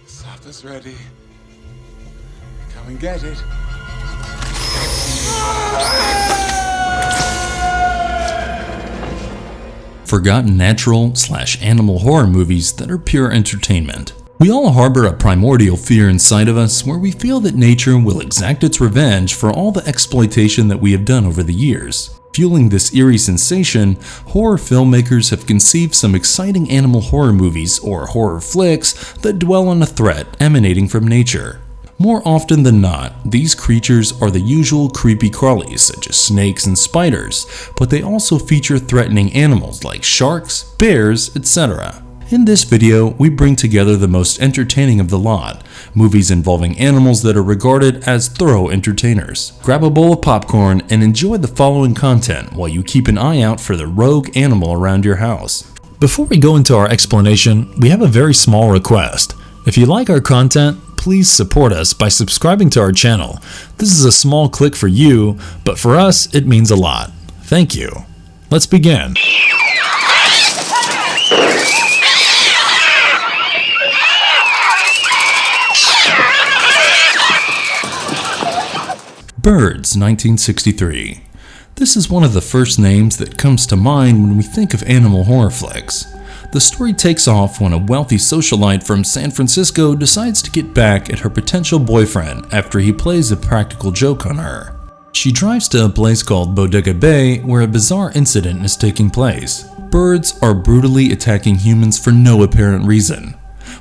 Supper's ready. Come and get it. Forgotten natural/animal horror movies that are pure entertainment. We all harbor a primordial fear inside of us where we feel that nature will exact its revenge for all the exploitation that we have done over the years. Fueling this eerie sensation, horror filmmakers have conceived some exciting animal horror movies or horror flicks that dwell on a threat emanating from nature. More often than not, these creatures are the usual creepy-crawlies such as snakes and spiders, but they also feature threatening animals like sharks, bears, etc. In this video, we bring together the most entertaining of the lot, movies involving animals that are regarded as thorough entertainers. Grab a bowl of popcorn and enjoy the following content while you keep an eye out for the rogue animal around your house. Before we go into our explanation, we have a very small request. If you like our content, please support us by subscribing to our channel. This is a small click for you, but for us, it means a lot. Thank you. Let's begin. Birds, 1963. This is one of the first names that comes to mind when we think of animal horror flicks. The story takes off when a wealthy socialite from San Francisco decides to get back at her potential boyfriend after he plays a practical joke on her. She drives to a place called Bodega Bay where a bizarre incident is taking place. Birds are brutally attacking humans for no apparent reason.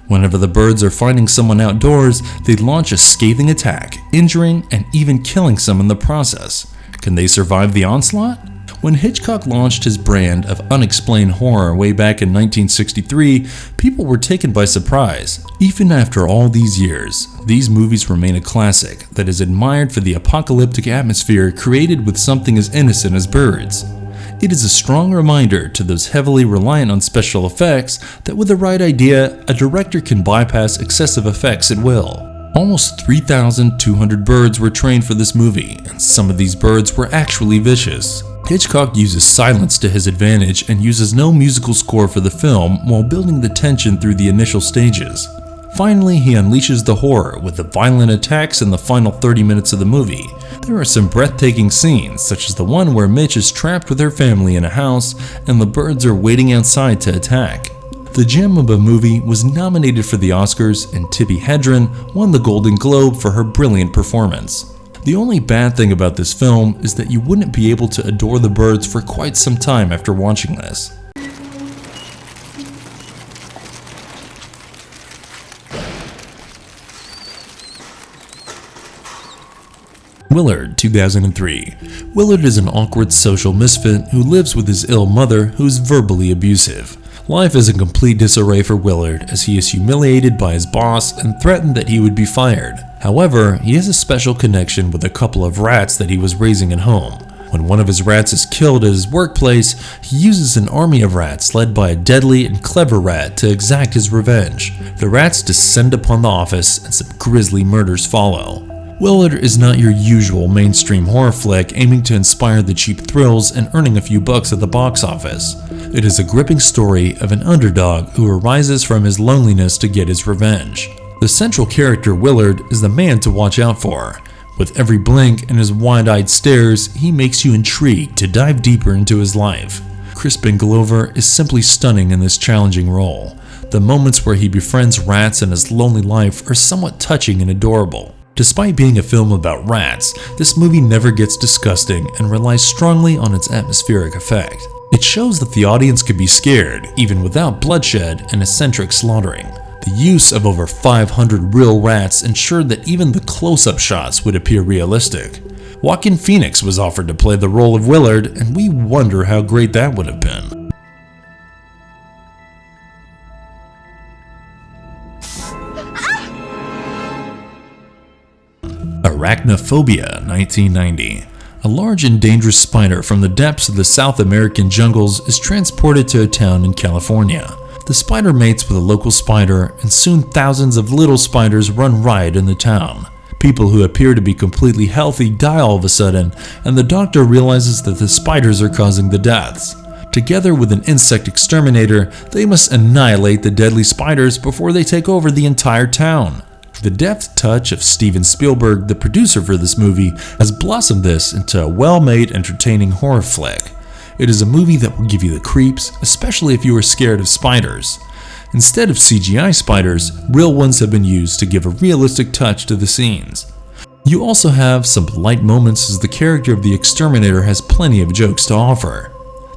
Whenever the birds are finding someone outdoors, they launch a scathing attack, injuring and even killing some in the process. Can they survive the onslaught? When Hitchcock launched his brand of unexplained horror way back in 1963, people were taken by surprise. Even after all these years, these movies remain a classic that is admired for the apocalyptic atmosphere created with something as innocent as birds. It is a strong reminder to those heavily reliant on special effects that with the right idea, a director can bypass excessive effects at will. Almost 3,200 birds were trained for this movie, and some of these birds were actually vicious. Hitchcock uses silence to his advantage and uses no musical score for the film while building the tension through the initial stages. Finally, he unleashes the horror with the violent attacks in the final 30 minutes of the movie. There are some breathtaking scenes, such as the one where Mitch is trapped with her family in a house and the birds are waiting outside to attack. The gem of a movie was nominated for the Oscars, and Tippi Hedren won the Golden Globe for her brilliant performance. The only bad thing about this film is that you wouldn't be able to adore the birds for quite some time after watching this. Willard, 2003. Willard is an awkward social misfit who lives with his ill mother who is verbally abusive. Life is in complete disarray for Willard as he is humiliated by his boss and threatened that he would be fired. However, he has a special connection with a couple of rats that he was raising at home. When one of his rats is killed at his workplace, he uses an army of rats led by a deadly and clever rat to exact his revenge. The rats descend upon the office and some grisly murders follow. Willard is not your usual mainstream horror flick aiming to inspire the cheap thrills and earning a few bucks at the box office. It is a gripping story of an underdog who arises from his loneliness to get his revenge. The central character, Willard, is the man to watch out for. With every blink and his wide-eyed stares, he makes you intrigued to dive deeper into his life. Crispin Glover is simply stunning in this challenging role. The moments where he befriends rats in his lonely life are somewhat touching and adorable. Despite being a film about rats, this movie never gets disgusting and relies strongly on its atmospheric effect. It shows that the audience could be scared, even without bloodshed and eccentric slaughtering. The use of over 500 real rats ensured that even the close-up shots would appear realistic. Joaquin Phoenix was offered to play the role of Willard, and we wonder how great that would have been. Arachnophobia, 1990. A large and dangerous spider from the depths of the South American jungles is transported to a town in California. The spider mates with a local spider, and soon thousands of little spiders run riot in the town. People who appear to be completely healthy die all of a sudden, and the doctor realizes that the spiders are causing the deaths. Together with an insect exterminator, they must annihilate the deadly spiders before they take over the entire town. The deft touch of Steven Spielberg, the producer for this movie, has blossomed this into a well-made, entertaining horror flick. It is a movie that will give you the creeps, especially if you are scared of spiders. Instead of CGI spiders, real ones have been used to give a realistic touch to the scenes. You also have some light moments as the character of the exterminator has plenty of jokes to offer.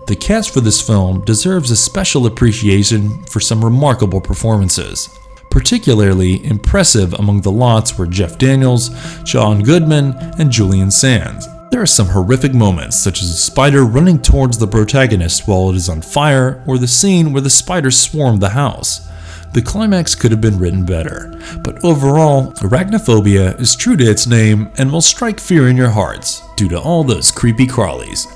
The cast for this film deserves a special appreciation for some remarkable performances. Particularly impressive among the lots were Jeff Daniels, John Goodman, and Julian Sands. There are some horrific moments, such as a spider running towards the protagonist while it is on fire, or the scene where the spiders swarm the house. The climax could have been written better, but overall, Arachnophobia is true to its name and will strike fear in your hearts due to all those creepy-crawlies.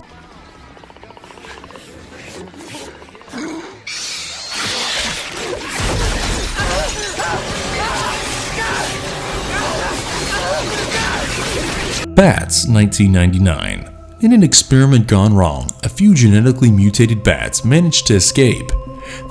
Bats, 1999. In an experiment gone wrong, a few genetically mutated bats managed to escape.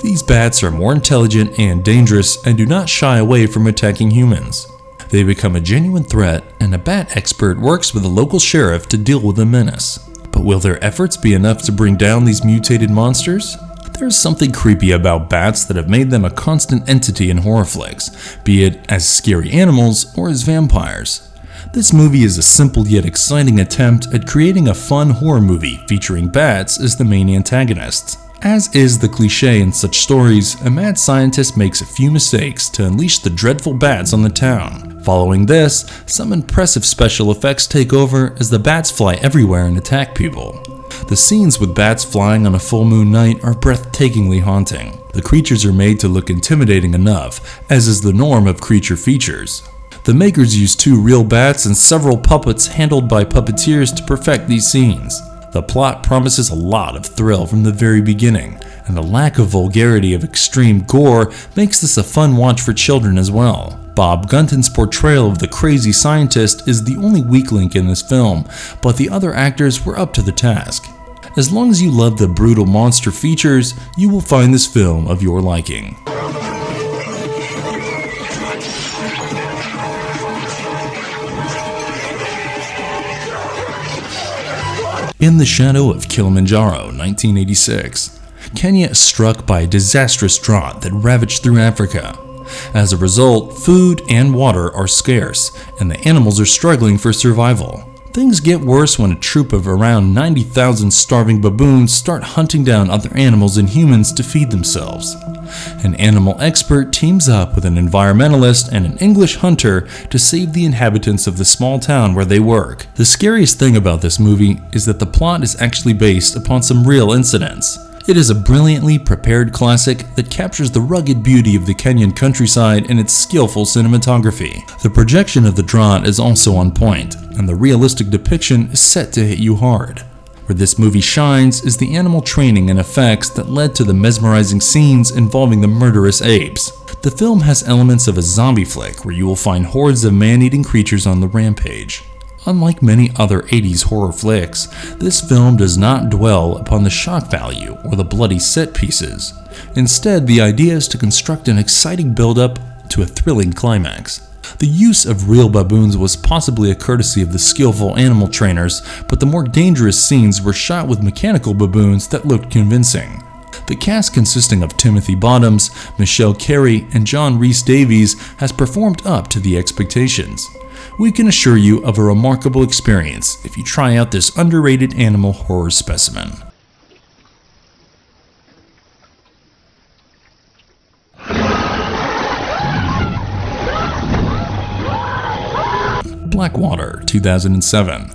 These bats are more intelligent and dangerous and do not shy away from attacking humans. They become a genuine threat, and a bat expert works with the local sheriff to deal with the menace. But will their efforts be enough to bring down these mutated monsters? There's something creepy about bats that have made them a constant entity in horror flicks, be it as scary animals or as vampires. This movie is a simple yet exciting attempt at creating a fun horror movie featuring bats as the main antagonists. As is the cliche in such stories, a mad scientist makes a few mistakes to unleash the dreadful bats on the town. Following this, some impressive special effects take over as the bats fly everywhere and attack people. The scenes with bats flying on a full moon night are breathtakingly haunting. The creatures are made to look intimidating enough, as is the norm of creature features. The makers used 2 real bats and several puppets handled by puppeteers to perfect these scenes. The plot promises a lot of thrill from the very beginning, and the lack of vulgarity of extreme gore makes this a fun watch for children as well. Bob Gunton's portrayal of the crazy scientist is the only weak link in this film, but the other actors were up to the task. As long as you love the brutal monster features, you will find this film of your liking. In the Shadow of Kilimanjaro, 1986, Kenya is struck by a disastrous drought that ravaged through Africa. As a result, food and water are scarce, and the animals are struggling for survival. Things get worse when a troop of around 90,000 starving baboons start hunting down other animals and humans to feed themselves. An animal expert teams up with an environmentalist and an English hunter to save the inhabitants of the small town where they work. The scariest thing about this movie is that the plot is actually based upon some real incidents. It is a brilliantly prepared classic that captures the rugged beauty of the Kenyan countryside in its skillful cinematography. The projection of the drought is also on point, and the realistic depiction is set to hit you hard. Where this movie shines is the animal training and effects that led to the mesmerizing scenes involving the murderous apes. The film has elements of a zombie flick where you will find hordes of man-eating creatures on the rampage. Unlike many other 80s horror flicks, this film does not dwell upon the shock value or the bloody set pieces. Instead, the idea is to construct an exciting build-up to a thrilling climax. The use of real baboons was possibly a courtesy of the skillful animal trainers, but the more dangerous scenes were shot with mechanical baboons that looked convincing. The cast, consisting of Timothy Bottoms, Michelle Carey, and John Rhys-Davies, has performed up to the expectations. We can assure you of a remarkable experience if you try out this underrated animal horror specimen. Blackwater, 2007.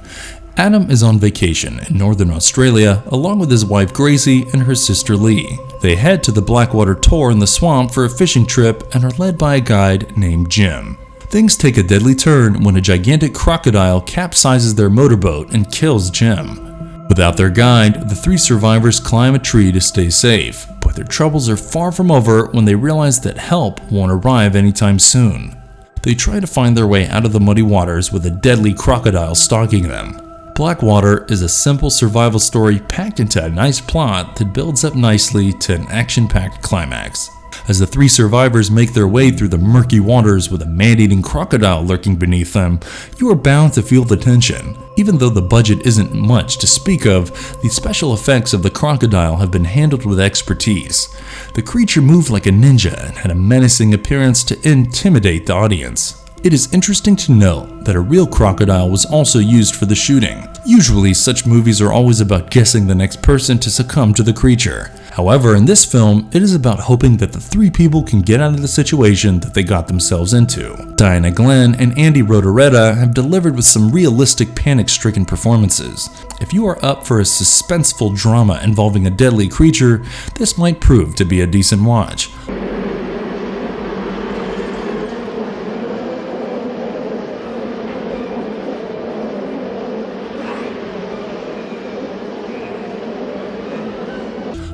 Adam is on vacation in northern Australia along with his wife Gracie and her sister Lee. They head to the Blackwater Tor in the swamp for a fishing trip and are led by a guide named Jim. Things take a deadly turn when a gigantic crocodile capsizes their motorboat and kills Jim. Without their guide, the 3 survivors climb a tree to stay safe, but their troubles are far from over when they realize that help won't arrive anytime soon. They try to find their way out of the muddy waters with a deadly crocodile stalking them. Blackwater is a simple survival story packed into a nice plot that builds up nicely to an action-packed climax. As the three survivors make their way through the murky waters with a man-eating crocodile lurking beneath them, you are bound to feel the tension. Even though the budget isn't much to speak of, the special effects of the crocodile have been handled with expertise. The creature moved like a ninja and had a menacing appearance to intimidate the audience. It is interesting to note that a real crocodile was also used for the shooting. Usually, such movies are always about guessing the next person to succumb to the creature. However, in this film, it is about hoping that the three people can get out of the situation that they got themselves into. Diana Glenn and Andy Rotoretta have delivered with some realistic panic-stricken performances. If you are up for a suspenseful drama involving a deadly creature, this might prove to be a decent watch.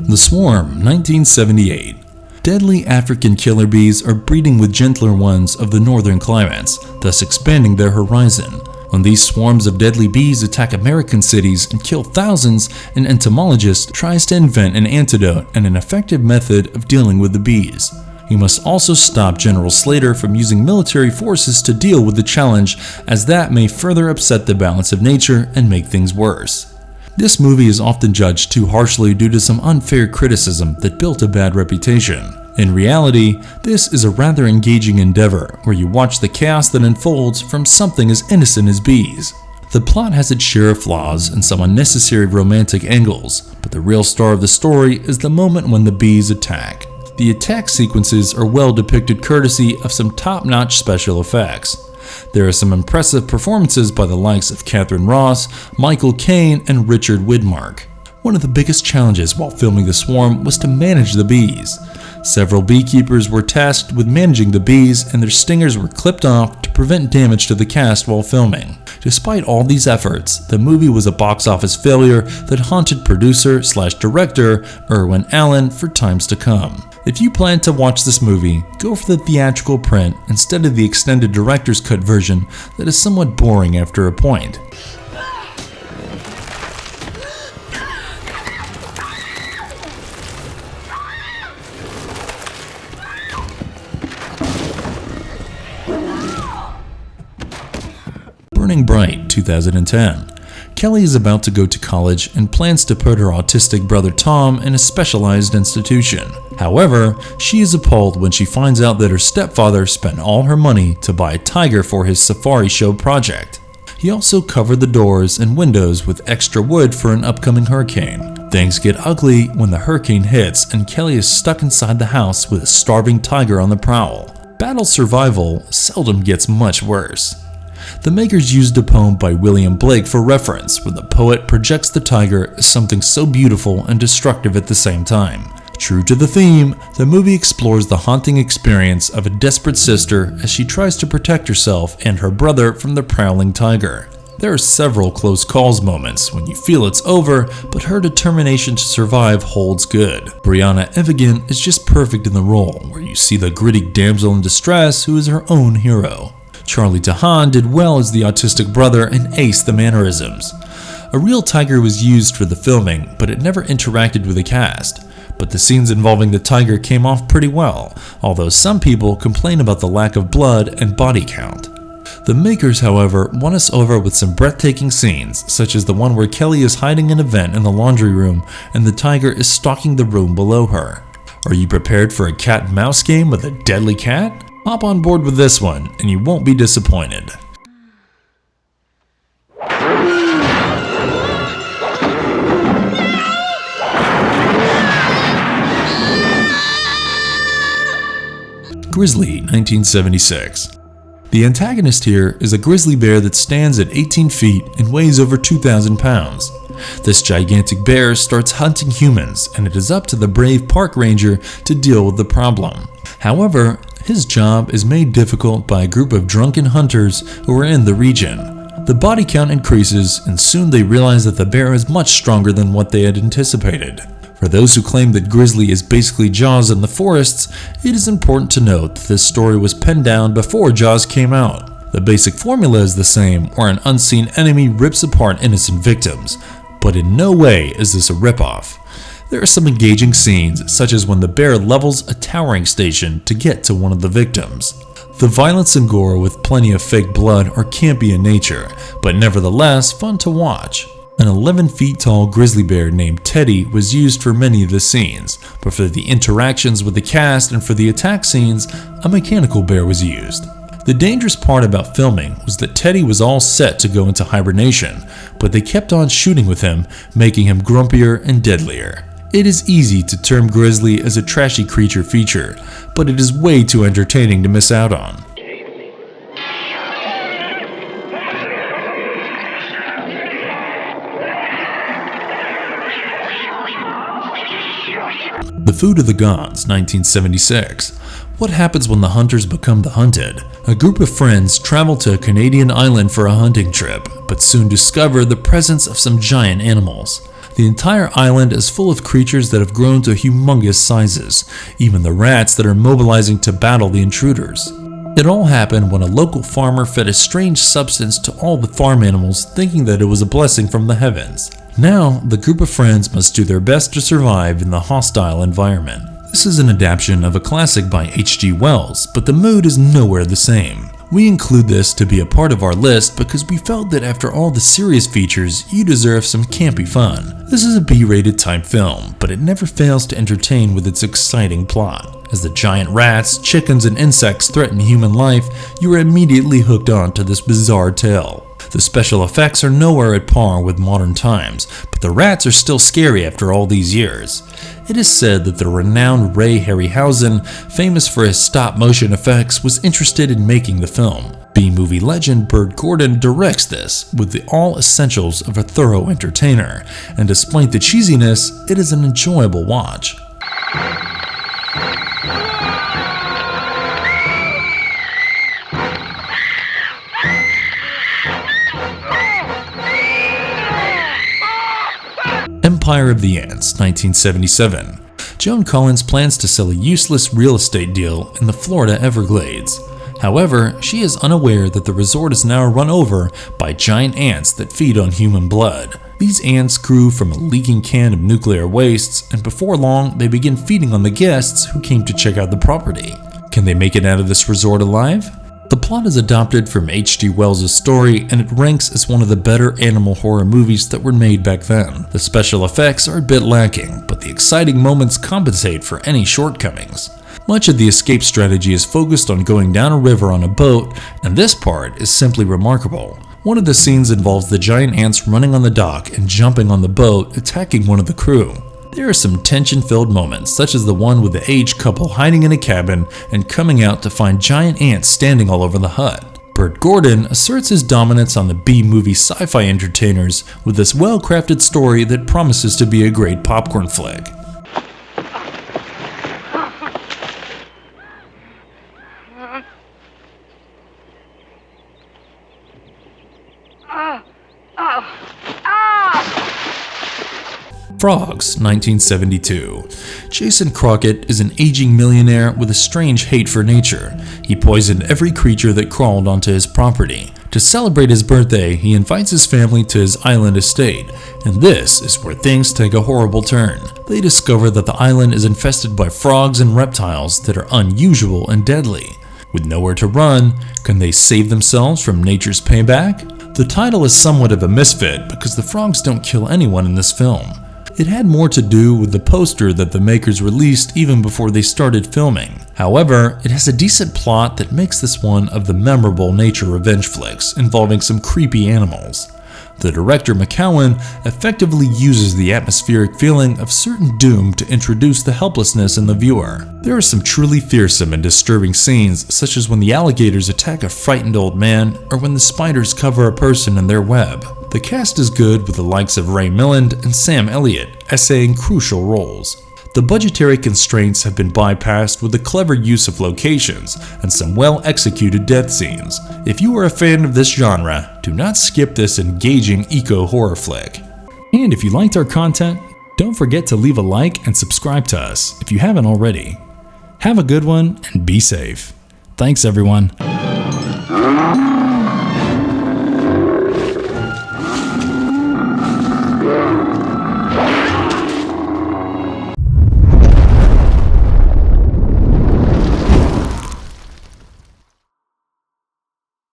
The Swarm, 1978. Deadly African killer bees are breeding with gentler ones of the northern climates, thus expanding their horizon. When these swarms of deadly bees attack American cities and kill thousands, an entomologist tries to invent an antidote and an effective method of dealing with the bees. He must also stop General Slater from using military forces to deal with the challenge, as that may further upset the balance of nature and make things worse. This movie is often judged too harshly due to some unfair criticism that built a bad reputation. In reality, this is a rather engaging endeavor where you watch the chaos that unfolds from something as innocent as bees. The plot has its share of flaws and some unnecessary romantic angles, but the real star of the story is the moment when the bees attack. The attack sequences are well depicted courtesy of some top-notch special effects. There are some impressive performances by the likes of Catherine Ross, Michael Caine, and Richard Widmark. One of the biggest challenges while filming The Swarm was to manage the bees. Several beekeepers were tasked with managing the bees, and their stingers were clipped off to prevent damage to the cast while filming. Despite all these efforts, the movie was a box office failure that haunted producer/director Irwin Allen for times to come. If you plan to watch this movie, go for the theatrical print instead of the extended director's cut version that is somewhat boring after a point. Burning Bright, 2010. Kelly is about to go to college and plans to put her autistic brother Tom in a specialized institution. However, she is appalled when she finds out that her stepfather spent all her money to buy a tiger for his safari show project. He also covered the doors and windows with extra wood for an upcoming hurricane. Things get ugly when the hurricane hits and Kelly is stuck inside the house with a starving tiger on the prowl. Battle survival seldom gets much worse. The makers used a poem by William Blake for reference, where the poet projects the tiger as something so beautiful and destructive at the same time. True to the theme, the movie explores the haunting experience of a desperate sister as she tries to protect herself and her brother from the prowling tiger. There are several close calls moments when you feel it's over, but her determination to survive holds good. Brianna Evigan is just perfect in the role, where you see the gritty damsel in distress who is her own hero. Charlie Tahan did well as the autistic brother and aced the mannerisms. A real tiger was used for the filming, but it never interacted with the cast. But the scenes involving the tiger came off pretty well, although some people complain about the lack of blood and body count. The makers, however, won us over with some breathtaking scenes, such as the one where Kelly is hiding in a vent in the laundry room and the tiger is stalking the room below her. Are you prepared for a cat and mouse game with a deadly cat? Hop on board with this one, and you won't be disappointed. Grizzly, 1976. The antagonist here is a grizzly bear that stands at 18 feet and weighs over 2,000 pounds. This gigantic bear starts hunting humans, and it is up to the brave park ranger to deal with the problem. However, his job is made difficult by a group of drunken hunters who are in the region. The body count increases, and soon they realize that the bear is much stronger than what they had anticipated. For those who claim that Grizzly is basically Jaws in the forests, it is important to note that this story was penned down before Jaws came out. The basic formula is the same, where an unseen enemy rips apart innocent victims, but in no way is this a ripoff. There are some engaging scenes, such as when the bear levels a towering station to get to one of the victims. The violence and gore with plenty of fake blood are campy in nature, but nevertheless fun to watch. An 11 feet tall grizzly bear named Teddy was used for many of the scenes, but for the interactions with the cast and for the attack scenes, a mechanical bear was used. The dangerous part about filming was that Teddy was all set to go into hibernation, but they kept on shooting with him, making him grumpier and deadlier. It is easy to term Grizzly as a trashy creature feature, but it is way too entertaining to miss out on. The Food of the Gods, 1976. What happens when the hunters become the hunted? A group of friends travel to a Canadian island for a hunting trip, but soon discover the presence of some giant animals. The entire island is full of creatures that have grown to humongous sizes, even the rats that are mobilizing to battle the intruders. It all happened when a local farmer fed a strange substance to all the farm animals, thinking that it was a blessing from the heavens. Now, the group of friends must do their best to survive in the hostile environment. This is an adaptation of a classic by H.G. Wells, but the mood is nowhere the same. We include this to be a part of our list because we felt that after all the serious features, you deserve some campy fun. This is a B-rated type film, but it never fails to entertain with its exciting plot. As the giant rats, chickens, and insects threaten human life, you are immediately hooked on to this bizarre tale. The special effects are nowhere at par with modern times, but the rats are still scary after all these years. It is said that the renowned Ray Harryhausen, famous for his stop-motion effects, was interested in making the film. B-movie legend Burt Gordon directs this, with the all essentials of a thorough entertainer, and despite the cheesiness, it is an enjoyable watch. Empire of the Ants, 1977. Joan Collins plans to sell a useless real estate deal in the Florida Everglades. However, she is unaware that the resort is now run over by giant ants that feed on human blood. These ants grew from a leaking can of nuclear wastes, and before long, they begin feeding on the guests who came to check out the property. Can they make it out of this resort alive? The plot is adopted from H.G. Wells' story, and it ranks as one of the better animal horror movies that were made back then. The special effects are a bit lacking, but the exciting moments compensate for any shortcomings. Much of the escape strategy is focused on going down a river on a boat, and this part is simply remarkable. One of the scenes involves the giant ants running on the dock and jumping on the boat, attacking one of the crew. There are some tension-filled moments, such as the one with the aged couple hiding in a cabin and coming out to find giant ants standing all over the hut. Burt Gordon asserts his dominance on the B-movie sci-fi entertainers with this well-crafted story that promises to be a great popcorn flick. Frogs, 1972. Jason Crockett is an aging millionaire with a strange hate for nature. He poisoned every creature that crawled onto his property. To celebrate his birthday, he invites his family to his island estate, and this is where things take a horrible turn. They discover that the island is infested by frogs and reptiles that are unusual and deadly. With nowhere to run, can they save themselves from nature's payback? The title is somewhat of a misfit because the frogs don't kill anyone in this film. It had more to do with the poster that the makers released even before they started filming. However, it has a decent plot that makes this one of the memorable nature revenge flicks involving some creepy animals. The director McCowan effectively uses the atmospheric feeling of certain doom to introduce the helplessness in the viewer. There are some truly fearsome and disturbing scenes, such as when the alligators attack a frightened old man or when the spiders cover a person in their web. The cast is good, with the likes of Ray Milland and Sam Elliott essaying crucial roles. The budgetary constraints have been bypassed with the clever use of locations and some well-executed death scenes. If you are a fan of this genre, do not skip this engaging eco-horror flick. And if you liked our content, don't forget to leave a like and subscribe to us if you haven't already. Have a good one and be safe. Thanks everyone.